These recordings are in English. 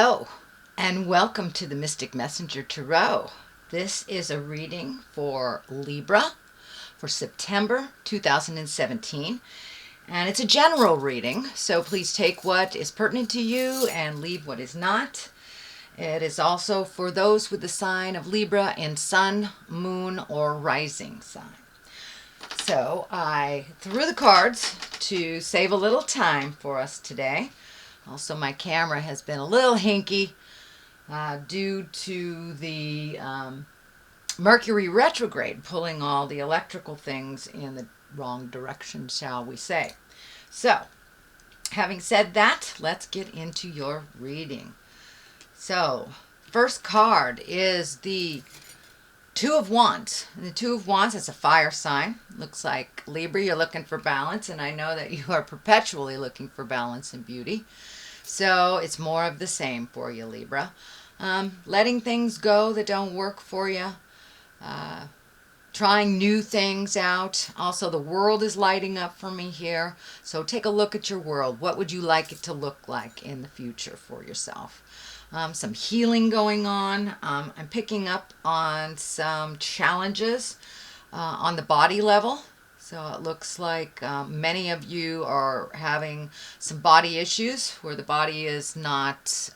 Hello, and welcome to the Mystic Messenger Tarot. This is a reading for Libra for September 2017, and it's a general reading, so please take what is pertinent to you and leave what is not. It is also for those with the sign of Libra in sun, moon, or rising sign. So I threw the cards to save a little time for us today. Also, my camera has been a little hinky due to the Mercury retrograde pulling all the electrical things in the wrong direction, shall we say. So, having said that, let's get into your reading. So, first card is the Two of Wands. And the Two of Wands is a fire sign. Looks like Libra, you're looking for balance, and I know that you are perpetually looking for balance and beauty. So it's more of the same for you, Libra. Letting things go that don't work for you. Trying new things out. Also, the world is lighting up for me here. So take a look at your world. What would you like it to look like in the future for yourself? Some healing going on. I'm picking up on some challenges on the body level. So it looks like many of you are having some body issues where the body is not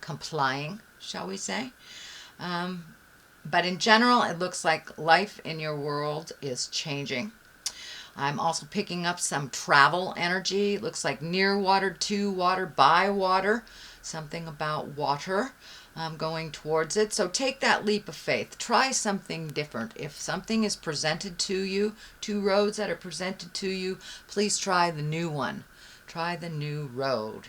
complying, shall we say. But in general, it looks like life in your world is changing. I'm also picking up some travel energy. It looks like near water, to water, by water. Something about water. Going towards it. So take that leap of faith. Try something different. If something is presented to you, two roads that are presented to you, please try the new one. Try the new road.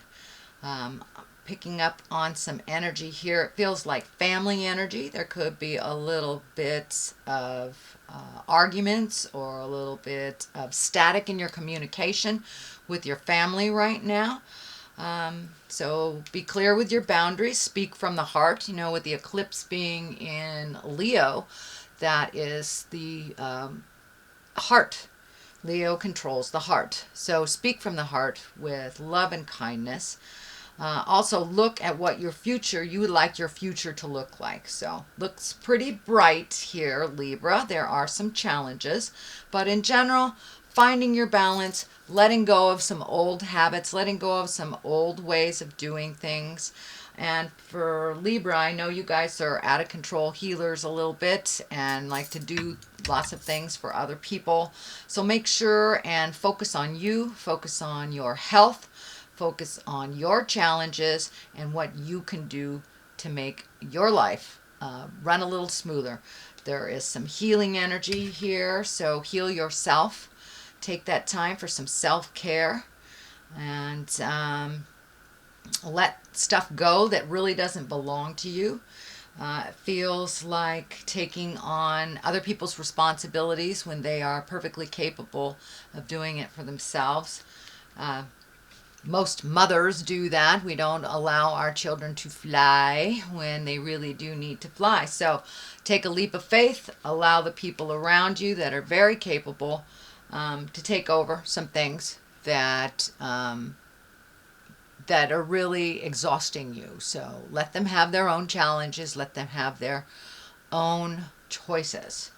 Picking up on some energy here. It feels like family energy. There could be a little bit of arguments or a little bit of static in your communication with your family right now. So be clear with your boundaries, speak from the heart. You know, with the eclipse being in Leo, that is the heart. Leo controls the heart. So speak from the heart with love and kindness. Also look at what you would like your future to look like. So looks pretty bright here, Libra. There are some challenges, but in general, finding your balance, letting go of some old habits, letting go of some old ways of doing things. And for Libra, I know you guys are out of control healers a little bit and like to do lots of things for other people. So make sure and focus on you, focus on your health, focus on your challenges and what you can do to make your life run a little smoother. There is some healing energy here, so heal yourself. Take that time for some self-care and let stuff go that really doesn't belong to you. It feels like taking on other people's responsibilities when they are perfectly capable of doing it for themselves. Most mothers do that. We don't allow our children to fly when they really do need to fly. So take a leap of faith. Allow the people around you that are very capable to take over some things that that are really exhausting you. So let them have their own challenges. Let them have their own choices.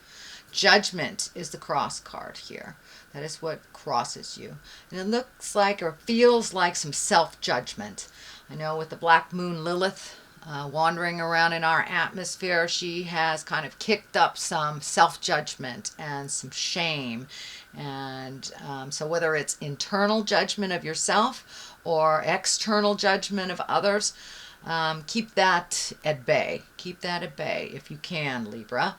Judgment is the cross card here. That is what crosses you. And it looks like or feels like some self-judgment. I know with the Black Moon Lilith wandering around in our atmosphere, she has kind of kicked up some self-judgment and some shame. And so whether it's internal judgment of yourself or external judgment of others, keep that at bay. Keep that at bay if you can, Libra.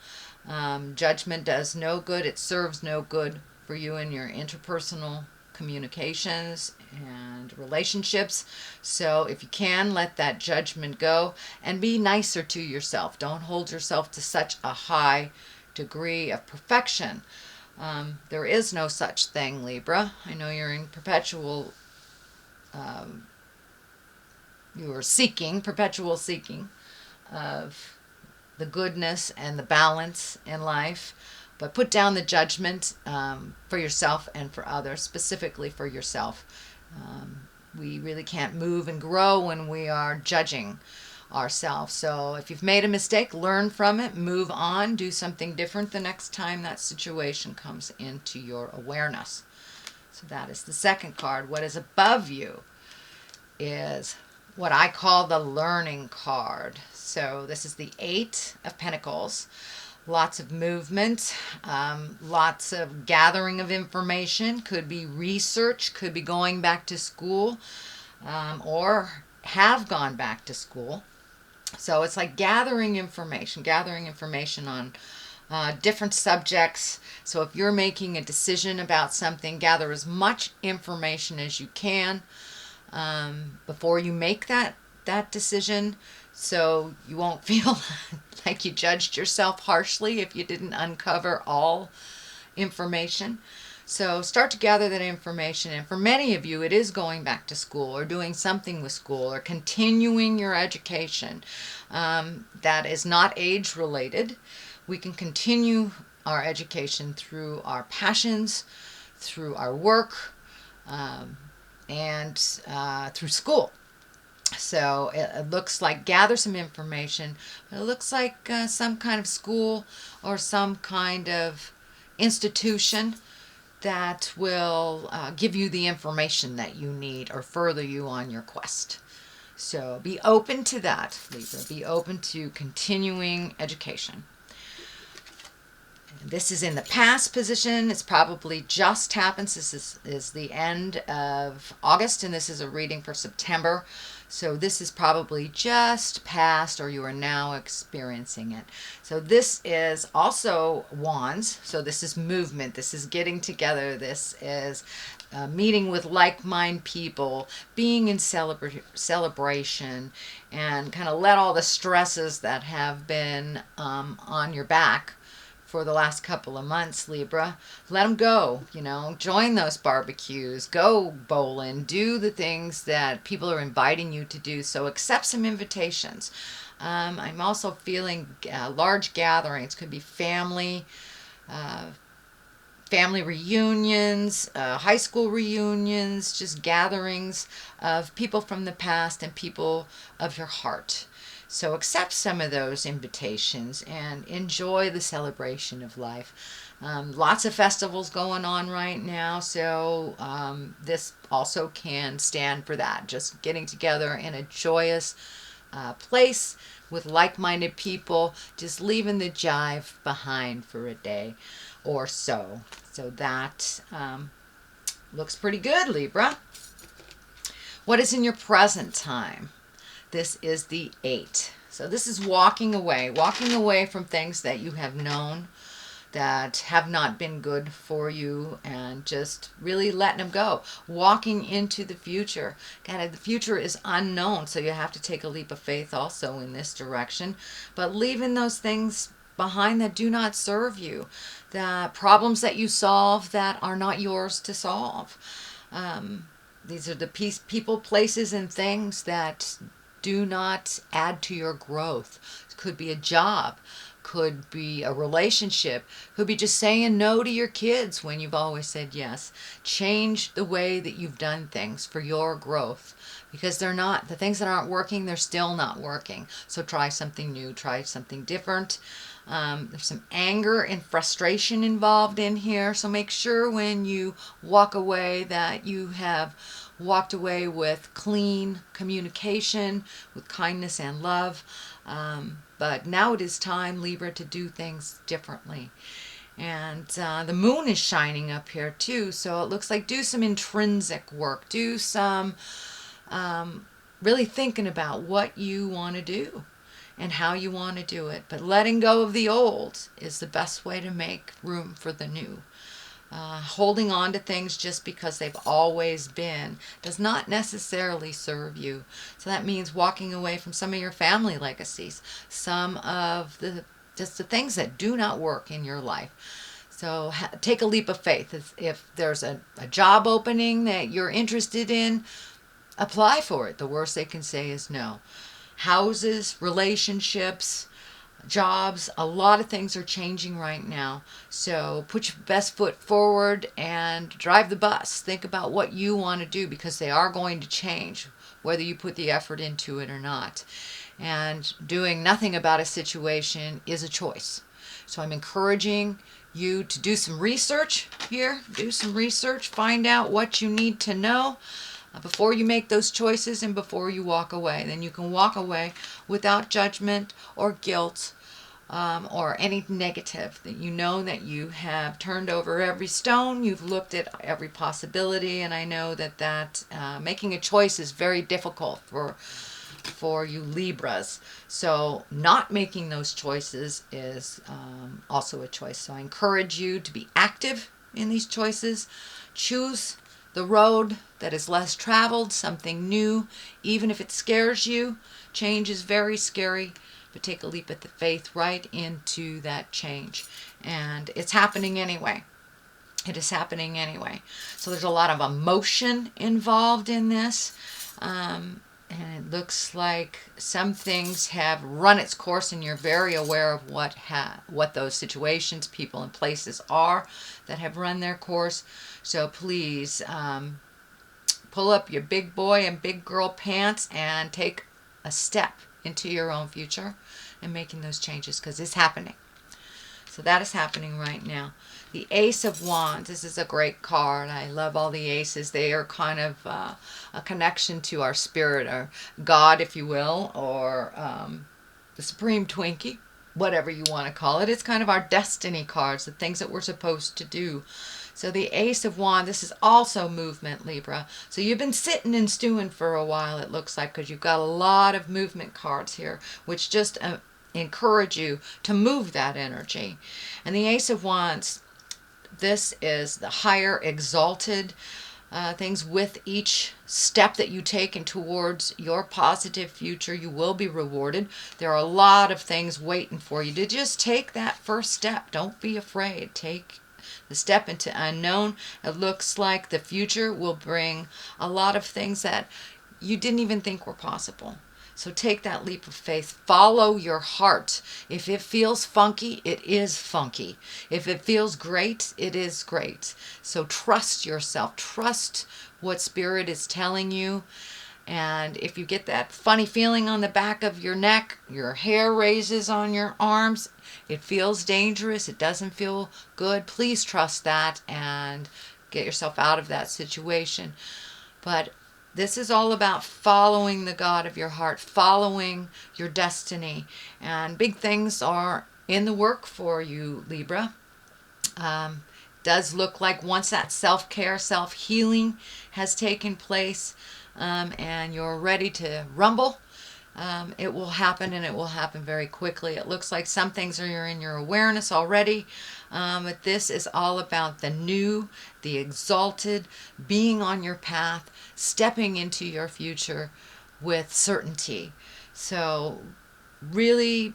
Judgment does no good. It serves no good for you in your interpersonal communications and relationships. So if you can, let that judgment go and be nicer to yourself. Don't hold yourself to such a high degree of perfection. There is no such thing, Libra. I know you're in perpetual you are perpetual seeking of the goodness and the balance in life. But put down the judgment for yourself and for others, specifically for yourself. We really can't move and grow when we are judging ourselves. So if you've made a mistake, learn from it, move on, do something different the next time that situation comes into your awareness. So that is the second card. What is above you is what I call the learning card. So this is the Eight of Pentacles. Lots of movement, lots of gathering of information. Could be research, could be going back to school, or have gone back to school. So it's like gathering information on different subjects. So if you're making a decision about something, gather as much information as you can before you make that decision, so you won't feel like you judged yourself harshly if you didn't uncover all information. So start to gather that information, and for many of you it is going back to school or doing something with school or continuing your education. That is not age related. We can continue our education through our passions, through our work, and through school. So it looks like gather some information. It looks like some kind of school or some kind of institution that will give you the information that you need or further you on your quest. So be open to that, Libra. Be open to continuing education. This is in the past position. It's probably just happened. This is the end of August, and this is a reading for September. So this is probably just past, or you are now experiencing it. So this is also wands. So this is movement. This is getting together. This is meeting with like-minded people, being in celebration, and kind of let all the stresses that have been on your back for the last couple of months, Libra, let them go. Join those barbecues, go bowling, do the things that people are inviting you to do. So accept some invitations. I'm also feeling large gatherings. Could be family reunions, high school reunions, just gatherings of people from the past and people of your heart. So accept some of those invitations and enjoy the celebration of life. Lots of festivals going on right now, so this also can stand for that. Just getting together in a joyous place with like-minded people, just leaving the jive behind for a day or so. So that looks pretty good, Libra. What is in your present time? This is the 8. So this is walking away from things that you have known that have not been good for you, and just really letting them go. Walking into the future. Kind of the future is unknown, so you have to take a leap of faith also in this direction. But leaving those things behind that do not serve you. The problems that you solve that are not yours to solve. These are the people, places, and things that do not add to your growth. It could be a job, could be a relationship, could be just saying no to your kids when you've always said yes. Change the way that you've done things for your growth, because the things that aren't working, they're still not working. So try something new, try something different. There's some anger and frustration involved in here, so make sure when you walk away that you have walked away with clean communication, with kindness and love. But now it is time, Libra, to do things differently. And the moon is shining up here too, so it looks like do some intrinsic work. Do some really thinking about what you want to do and how you want to do it. But letting go of the old is the best way to make room for the new. Holding on to things just because they've always been does not necessarily serve you. So that means walking away from some of your family legacies, some of the things that do not work in your life. So take a leap of faith. If there's a job opening that you're interested in, apply for it. The worst they can say is no. Houses, relationships, jobs. A lot of things are changing right now. So put your best foot forward and drive the bus. Think about what you want to do, because they are going to change, whether you put the effort into it or not. And doing nothing about a situation is a choice. So I'm encouraging you to do some research here. Do some research. Find out what you need to know before you make those choices and before you walk away. Then you can walk away without judgment or guilt, or any negative, that you know that you have turned over every stone, you've looked at every possibility. And I know that making a choice is very difficult for you Libras. So not making those choices is also a choice. So I encourage you to be active in these choices. Choose the road that is less traveled, something new, even if it scares you. Change is very scary, but take a leap of the faith right into that change. And it's happening anyway. It is happening anyway. So there's a lot of emotion involved in this. And it looks like some things have run its course, and you're very aware of what those situations, people, and places are that have run their course. So please pull up your big boy and big girl pants and take a step into your own future and making those changes, because it's happening. So that is happening right now. The Ace of Wands. This is a great card. I love all the aces. They are kind of a connection to our spirit, or God, if you will, or the Supreme Twinkie, whatever you want to call it. It's kind of our destiny cards, the things that we're supposed to do. So the Ace of Wands, this is also movement, Libra. So you've been sitting and stewing for a while, it looks like, because you've got a lot of movement cards here, which just encourage you to move that energy. And the Ace of Wands, this is the higher exalted things. With each step that you take in towards your positive future, you will be rewarded. There are a lot of things waiting for you to just take that first step. Don't be afraid. Take the step into unknown. It looks like the future will bring a lot of things that you didn't even think were possible. So take that leap of faith. Follow your heart. If it feels funky, it is funky. If it feels great, it is great. So trust yourself. Trust what Spirit is telling you. And if you get that funny feeling on the back of your neck, your hair raises on your arms, it feels dangerous, it doesn't feel good, please trust that and get yourself out of that situation. But this is all about following the God of your heart, following your destiny. And big things are in the work for you, Libra. Does look like once that self-care, self-healing has taken place, and you're ready to rumble, it will happen, and it will happen very quickly. It looks like some things are in your awareness already, but this is all about the new, the exalted, being on your path, stepping into your future with certainty. So really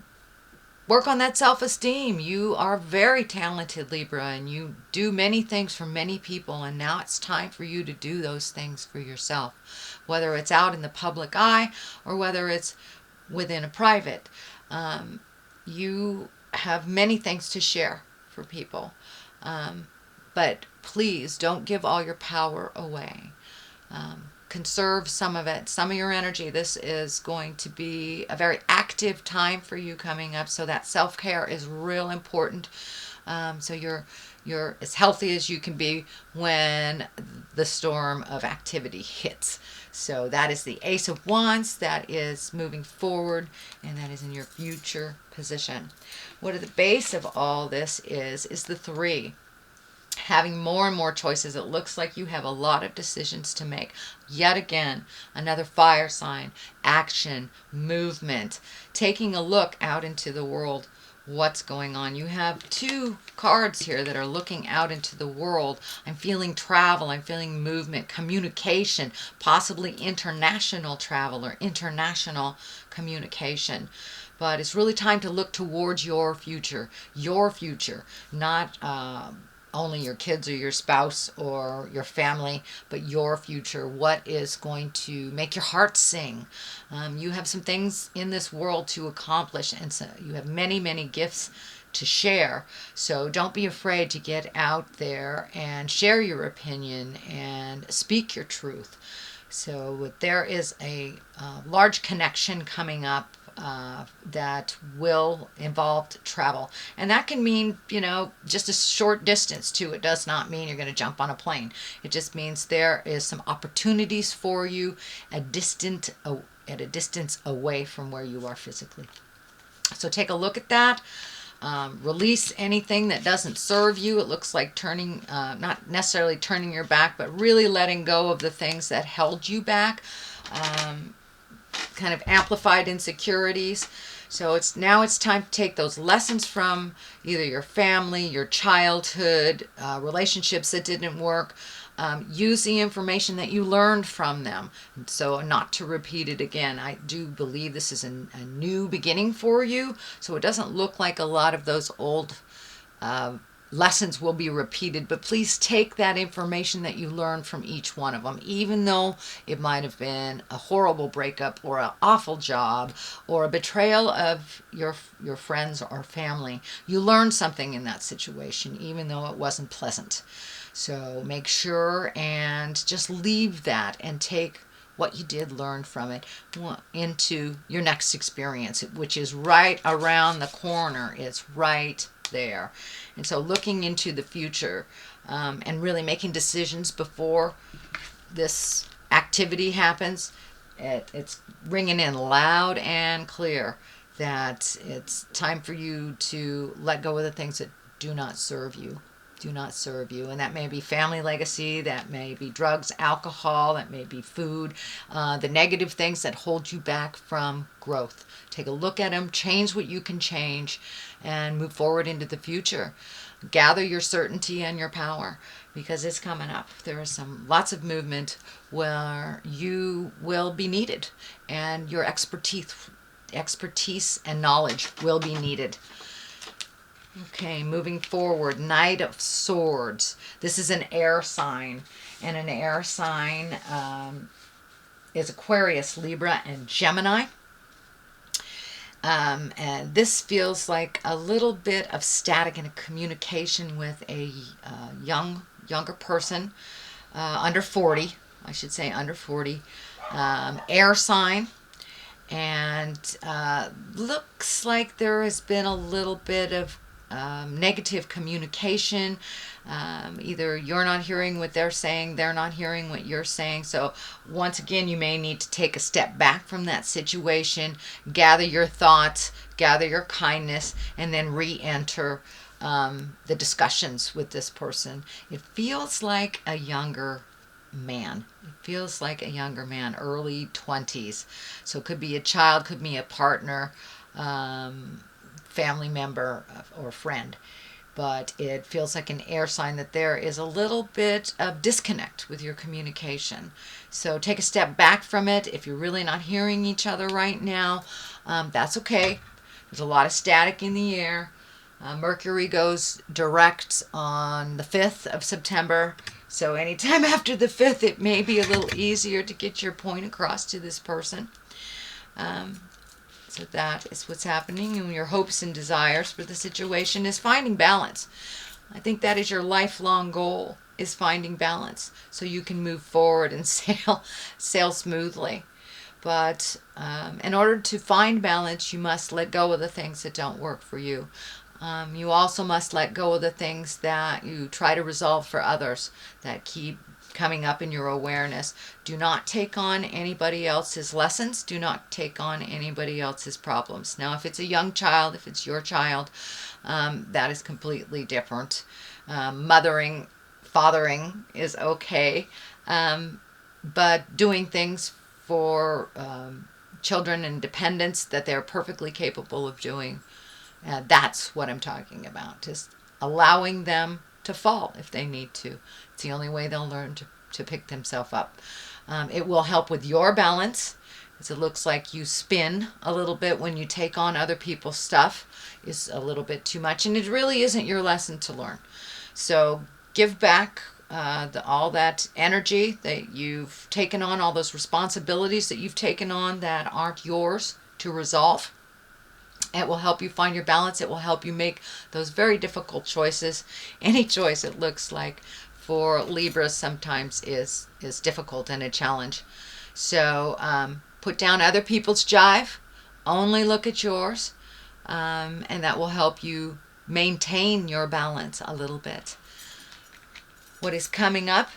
work on that self-esteem. You are very talented, Libra, and you do many things for many people, and now it's time for you to do those things for yourself, whether it's out in the public eye or whether it's within a private. You have many things to share for people, but please don't give all your power away. Conserve some of it, some of your energy. This is going to be a very active time for you coming up, so that self-care is real important. So you're as healthy as you can be when the storm of activity hits. So that is the Ace of Wands. That is moving forward, and that is in your future position. What at the base of all this is the 3. Having more and more choices. It looks like you have a lot of decisions to make. Yet again, another fire sign, action, movement, taking a look out into the world. What's going on? You have 2 cards here that are looking out into the world. I'm feeling travel. I'm feeling movement, communication, possibly international travel or international communication. But it's really time to look towards your future, not only your kids or your spouse or your family, but your future. What is going to make your heart sing? You have some things in this world to accomplish, and so you have many, many gifts to share. So don't be afraid to get out there and share your opinion and speak your truth. So there is a large connection coming up that will involve travel. And that can mean, just a short distance too. It does not mean you're going to jump on a plane. It just means there is some opportunities for you at a distance away from where you are physically. So take a look at that. Release anything that doesn't serve you. It looks like not necessarily turning your back, but really letting go of the things that held you back. Kind of amplified insecurities. So it's time to take those lessons from either your family, your childhood, relationships that didn't work. Use the information that you learned from them, so not to repeat it again. I do believe this is a new beginning for you, so it doesn't look like a lot of those old lessons will be repeated, but please take that information that you learned from each one of them, even though it might have been a horrible breakup or an awful job or a betrayal of your friends or family. You learned something in that situation, even though it wasn't pleasant. So make sure and just leave that and take what you did learn from it into your next experience, which is right around the corner. It's right there. And so looking into the future and really making decisions before this activity happens, it's ringing in loud and clear that it's time for you to let go of the things that do not serve you. And that may be family legacy, that may be drugs, alcohol, that may be food, the negative things that hold you back from growth. Take a look at them, change what you can change, and move forward into the future. Gather your certainty and your power, because it's coming up. There is lots of movement where you will be needed, and your expertise and knowledge will be needed. Okay, moving forward, Knight of Swords. This is an air sign, and an air sign is Aquarius, Libra, and Gemini. And this feels like a little bit of static in a communication with a younger person, under 40, I should say under 40, air sign. And looks like there has been a little bit of negative communication. Either you're not hearing what they're saying, they're not hearing what you're saying. So once again, you may need to take a step back from that situation, gather your thoughts, gather your kindness, and then re-enter the discussions with this person. It feels like a younger man. Early 20s. So it could be a child, could be a partner, family member, or friend. But it feels like an air sign that there is a little bit of disconnect with your communication. So take a step back from it. If you're really not hearing each other right now, that's okay. There's a lot of static in the air. Mercury goes direct on the 5th of September. So anytime after the 5th, it may be a little easier to get your point across to this person. So that is what's happening, and your hopes and desires for the situation is finding balance. I think that is your lifelong goal, is finding balance, so you can move forward and sail smoothly. But in order to find balance, you must let go of the things that don't work for you. You also must let go of the things that you try to resolve for others that keep coming up in your awareness. Do not take on anybody else's lessons. Do not take on anybody else's problems. Now, if it's a young child, if it's your child, that is completely different. Mothering, fathering is okay. But doing things for children and dependents that they're perfectly capable of doing, that's what I'm talking about. Just allowing them to fall if they need to. It's the only way they'll learn to pick themselves up. It will help with your balance, because it looks like you spin a little bit when you take on other people's stuff. Is a little bit too much, and it really isn't your lesson to learn. So give back all that energy that you've taken on, all those responsibilities that you've taken on that aren't yours to resolve. It will help you find your balance. It will help you make those very difficult choices. Any choice, it looks like, for Libra sometimes is difficult and a challenge. So put down other people's jive. Only look at yours. And that will help you maintain your balance a little bit. What is coming up?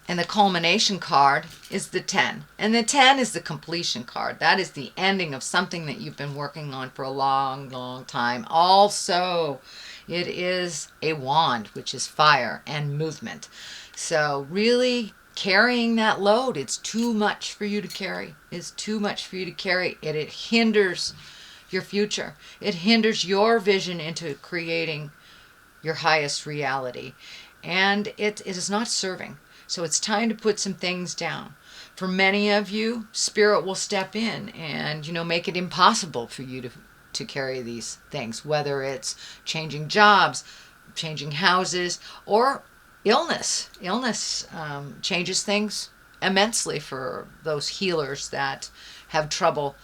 And the culmination card is the 10. And the 10 is the completion card. That is the ending of something that you've been working on for a long, long time. Also, it is a wand, which is fire and movement. So really carrying that load, it's too much for you to carry. It's too much for you to carry. It hinders your future. It hinders your vision into creating your highest reality. And it is not serving. So it's time to put some things down. For many of you, Spirit will step in and, make it impossible for you to carry these things, whether it's changing jobs, changing houses, or illness. Illness changes things immensely for those healers that have trouble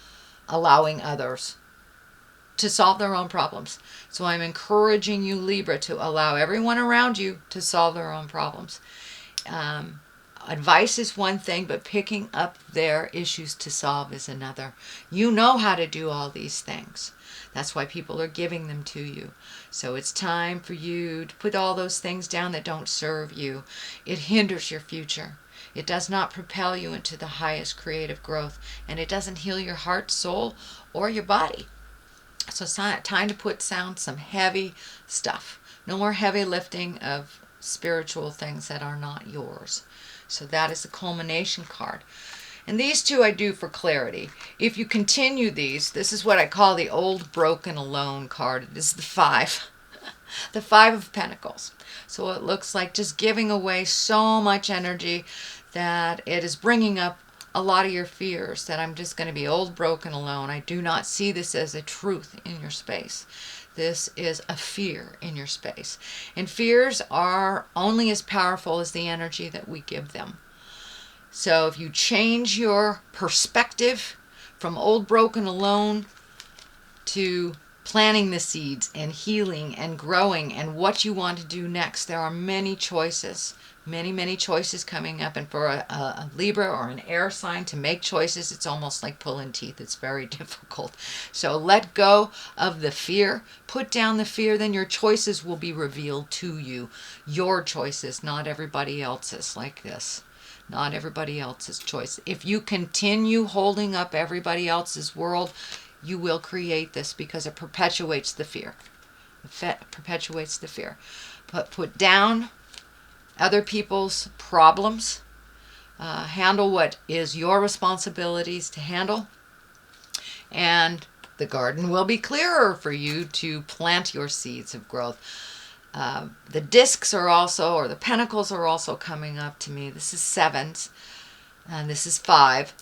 allowing others to solve their own problems. So I'm encouraging you, Libra, to allow everyone around you to solve their own problems. Advice is one thing, but picking up their issues to solve is another. You know how to do all these things. That's why people are giving them to you. So it's time for you to put all those things down that don't serve you. It hinders your future. It does not propel you into the highest creative growth, and it doesn't heal your heart, soul, or your body. So it's time to put down some heavy stuff. No more heavy lifting of spiritual things that are not yours. So that is the culmination card. And these two I do for clarity. If you continue these, this is what I call the old, broken, alone card. It is the 5. The 5 of Pentacles. So it looks like just giving away so much energy that it is bringing up a lot of your fears, that I'm just going to be old, broken, alone. I do not see this as a truth in your space. This is a fear in your space. And fears are only as powerful as the energy that we give them. So if you change your perspective from old, broken, alone to planting the seeds and healing and growing and what you want to do next, there are many choices. Many choices coming up. And for a Libra or an air sign to make choices, it's almost like pulling teeth. It's very difficult. So let go of the fear. Put down the fear. Then your choices will be revealed to you. Your choices, not everybody else's, like this. Not everybody else's choice. If you continue holding up everybody else's world, you will create this, because it perpetuates the fear. It perpetuates the fear. But put down other people's problems. Handle what is your responsibilities to handle. And the garden will be clearer for you to plant your seeds of growth. The discs are also, or the pentacles are also coming up to me. This is 7s, and this is 5.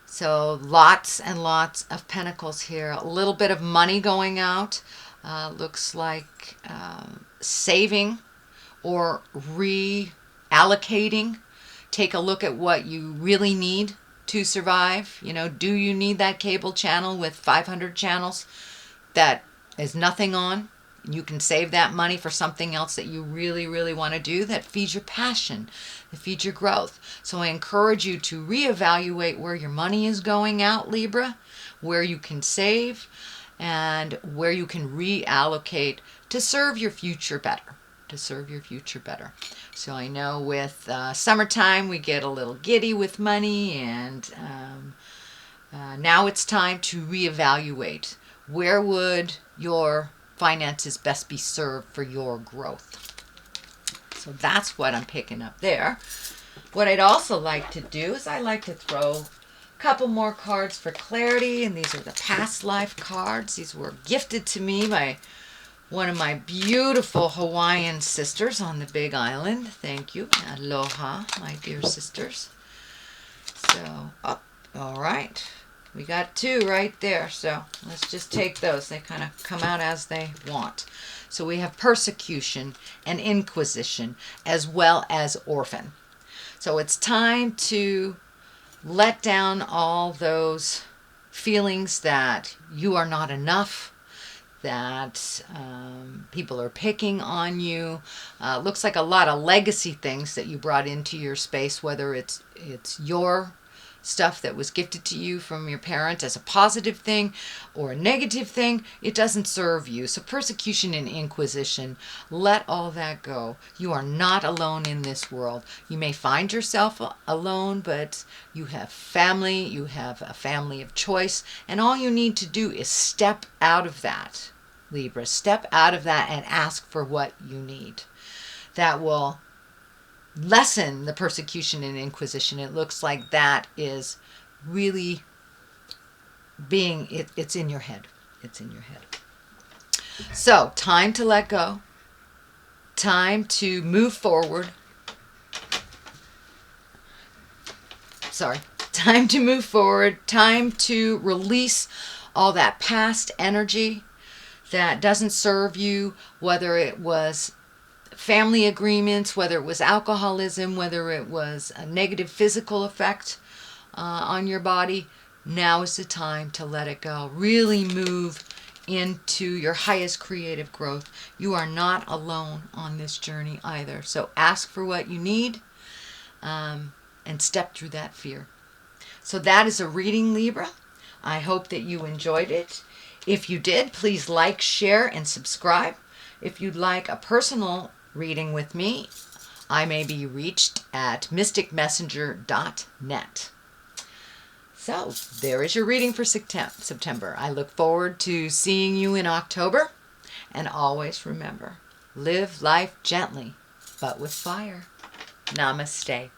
So lots and lots of pentacles here. A little bit of money going out. Looks like saving or reallocating. Take a look at what you really need to survive. Do you need that cable channel with 500 channels that is nothing on? You can save that money for something else that you really, really want to do, that feeds your passion, that feeds your growth. So I encourage you to reevaluate where your money is going out, Libra, where you can save, and where you can reallocate to serve your future better. So I know with summertime we get a little giddy with money, and now it's time to reevaluate. Where would your finances best be served for your growth? So that's what I'm picking up there. What I'd also like to do is I like to throw a couple more cards for clarity, and these are the past life cards. These were gifted to me by one of my beautiful Hawaiian sisters on the Big Island. Thank you. Aloha, my dear sisters. So, all right. We got 2 right there, so let's just take those. They kind of come out as they want. So we have persecution and inquisition as well as orphan. So it's time to let down all those feelings that you are not enough, that people are picking on you. Looks like a lot of legacy things that you brought into your space, whether it's your stuff that was gifted to you from your parent as a positive thing or a negative thing. It doesn't serve you. So persecution and inquisition, let all that go. You are not alone in this world. You may find yourself alone, but you have family, you have a family of choice, and all you need to do is step out of that, Libra. Step out of that and ask for what you need. That will lessen the persecution and inquisition. It looks like that is really being, it's in your head. It's in your head. So, time to let go. Time to move forward. Time to move forward. Time to release all that past energy that doesn't serve you, whether it was family agreements, whether it was alcoholism, whether it was a negative physical effect on your body. Now is the time to let it go. Really move into your highest creative growth. You are not alone on this journey either. So ask for what you need and step through that fear. So that is a reading, Libra. I hope that you enjoyed it. If you did, please like, share, and subscribe. If you'd like a personal reading with me, I may be reached at mysticmessenger.net. So, there is your reading for September. I look forward to seeing you in October. And always remember, live life gently, but with fire. Namaste.